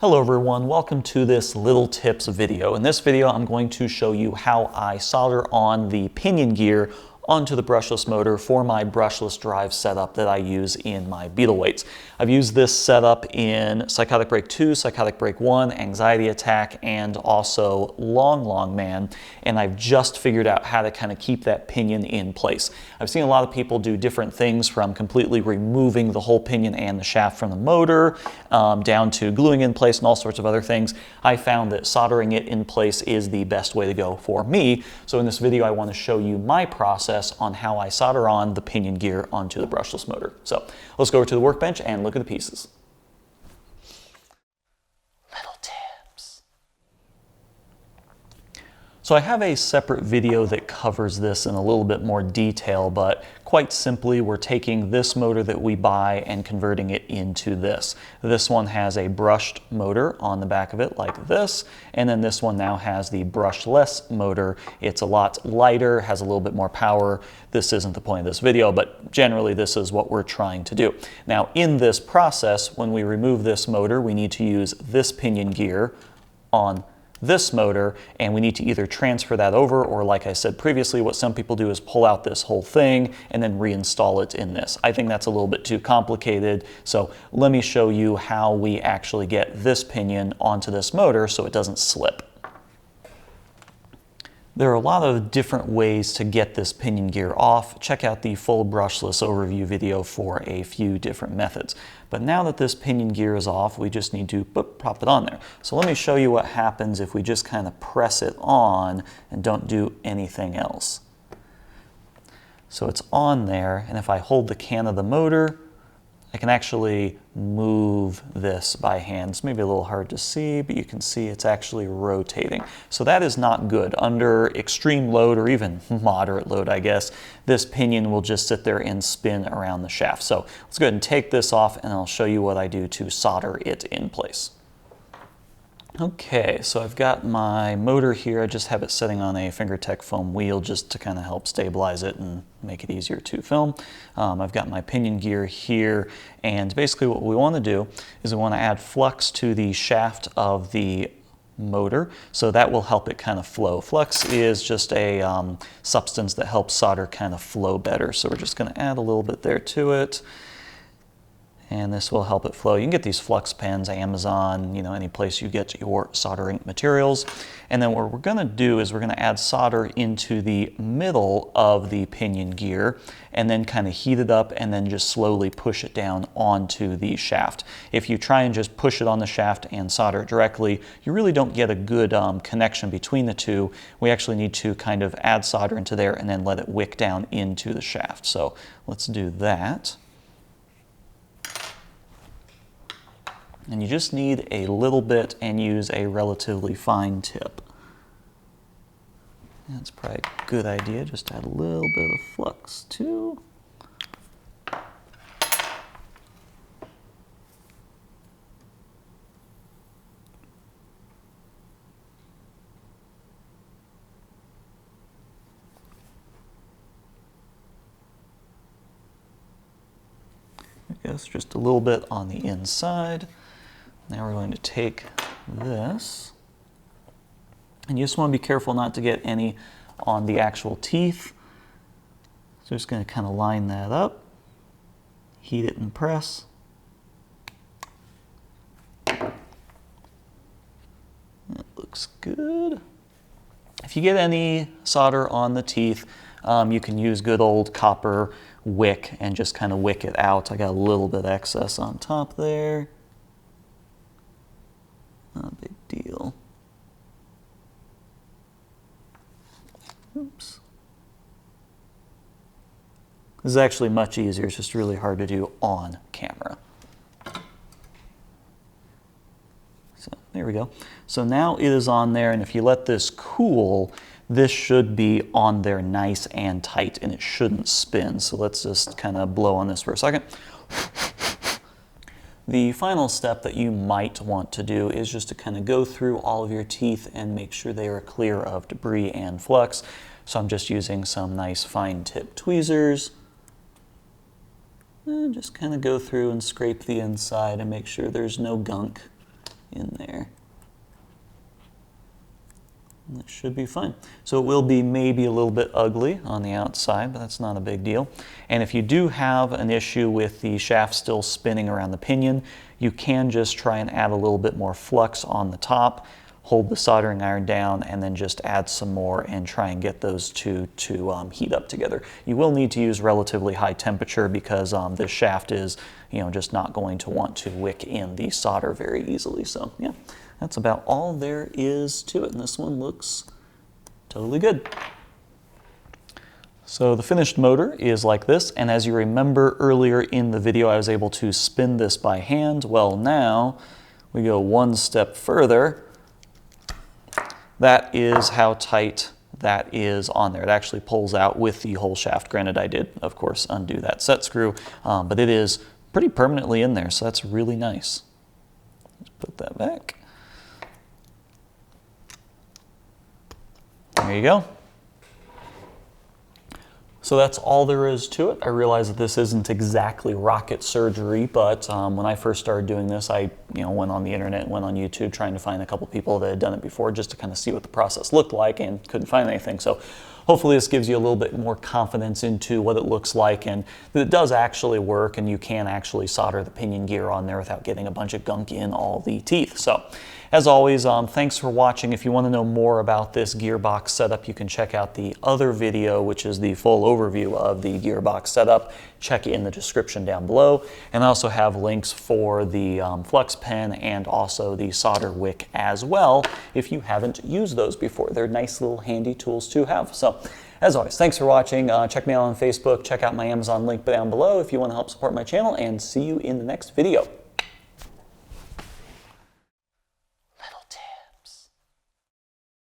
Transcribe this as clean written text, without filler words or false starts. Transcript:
Hello everyone, welcome to this little tips video. In this video I'm going to show you how I solder on the pinion gear onto the brushless motor for my brushless drive setup that I use in my beetle weights. I've used this setup in Psychotic Break 2, Psychotic Break 1, Anxiety Attack, and also Long Man, and I've just figured out how to kind of keep that pinion in place. I've seen a lot of people do different things, from completely removing the whole pinion and the shaft from the motor, down to gluing in place and all sorts of other things. I found that soldering it in place is the best way to go for me, so in this video I want to show you my process on how I solder on the pinion gear onto the brushless motor. So let's go over to the workbench and look at the pieces. Little tips. So I have a separate video that covers this in a little bit more detail, but quite simply we're taking this motor that we buy and converting it into this. This one has a brushed motor on the back of it like this, and then this one now has the brushless motor. It's a lot lighter, has a little bit more power. This isn't the point of this video, but generally this is what we're trying to do. Now in this process, when we remove this motor, we need to use this pinion gear on this motor, and we need to either transfer that over, or like I said previously, what some people do is pull out this whole thing and then reinstall it in this. I think that's a little bit too complicated, so let me show you how we actually get this pinion onto this motor so it doesn't slip. There are a lot of different ways to get this pinion gear off. Check out the full brushless overview video for a few different methods. But now that this pinion gear is off, we just need to prop it on there. So let me show you what happens if we just kind of press it on and don't do anything else. So it's on there, and if I hold the can of the motor, I can actually move this by hand. It's maybe a little hard to see, but you can see it's actually rotating. So that is not good. Under extreme load, or even moderate load, I guess, this pinion will just sit there and spin around the shaft. So let's go ahead and take this off, and I'll show you what I do to solder it in place. Okay, so I've got my motor here. I just have it sitting on a Fingertech foam wheel just to kind of help stabilize it and make it easier to film. I've got my pinion gear here, and basically what we want to do is we want to add flux to the shaft of the motor, so that will help it kind of flow. Flux is just a substance that helps solder kind of flow better, so we're just going to add a little bit there to it. And this will help it flow. You can get these flux pens, Amazon, any place you get your soldering materials. And then what we're going to do is we're going to add solder into the middle of the pinion gear and then kind of heat it up and then just slowly push it down onto the shaft. If you try and just push it on the shaft and solder it directly, you really don't get a good connection between the two. We actually need to kind of add solder into there and then let it wick down into the shaft. So let's do that. And you just need a little bit and use a relatively fine tip. That's probably a good idea, just add a little bit of flux too. I guess just a little bit on the inside. Now we're going to take this, and you just want to be careful not to get any on the actual teeth. So just going to kind of line that up, heat it and press. That looks good. If you get any solder on the teeth, you can use good old copper wick and just kind of wick it out. I got a little bit excess on top there. Not a big deal. Oops. This is actually much easier. It's just really hard to do on camera. So there we go. So now it is on there, and if you let this cool, this should be on there nice and tight, and it shouldn't spin. So let's just kind of blow on this for a second. The final step that you might want to do is just to kind of go through all of your teeth and make sure they are clear of debris and flux. So I'm just using some nice fine tip tweezers. And just kind of go through and scrape the inside and make sure there's no gunk in there. That should be fine. So it will be maybe a little bit ugly on the outside, but that's not a big deal. And if you do have an issue with the shaft still spinning around the pinion, you can just try and add a little bit more flux on the top, hold the soldering iron down, and then just add some more and try and get those two to heat up together. You will need to use relatively high temperature because this shaft is, just not going to want to wick in the solder very easily. So yeah. That's about all there is to it, and this one looks totally good. So the finished motor is like this, and as you remember earlier in the video I was able to spin this by hand. Well, now we go one step further. That is how tight that is on there. It actually pulls out with the whole shaft. Granted, I did, of course, undo that set screw, but it is pretty permanently in there, so that's really nice. Let's put that back. There you go. So that's all there is to it. I realize that this isn't exactly rocket surgery, but when I first started doing this, I went on the internet, went on YouTube trying to find a couple people that had done it before just to kind of see what the process looked like, and couldn't find anything. So hopefully this gives you a little bit more confidence into what it looks like and that it does actually work and you can actually solder the pinion gear on there without getting a bunch of gunk in all the teeth. So as always, thanks for watching. If you want to know more about this gearbox setup, you can check out the other video, which is the full overview of the gearbox setup. Check it in the description down below. And I also have links for the flux pen and also the solder wick as well, if you haven't used those before. They're nice little handy tools to have. So as always, thanks for watching. Check me out on Facebook. Check out my Amazon link down below if you want to help support my channel, and see you in the next video.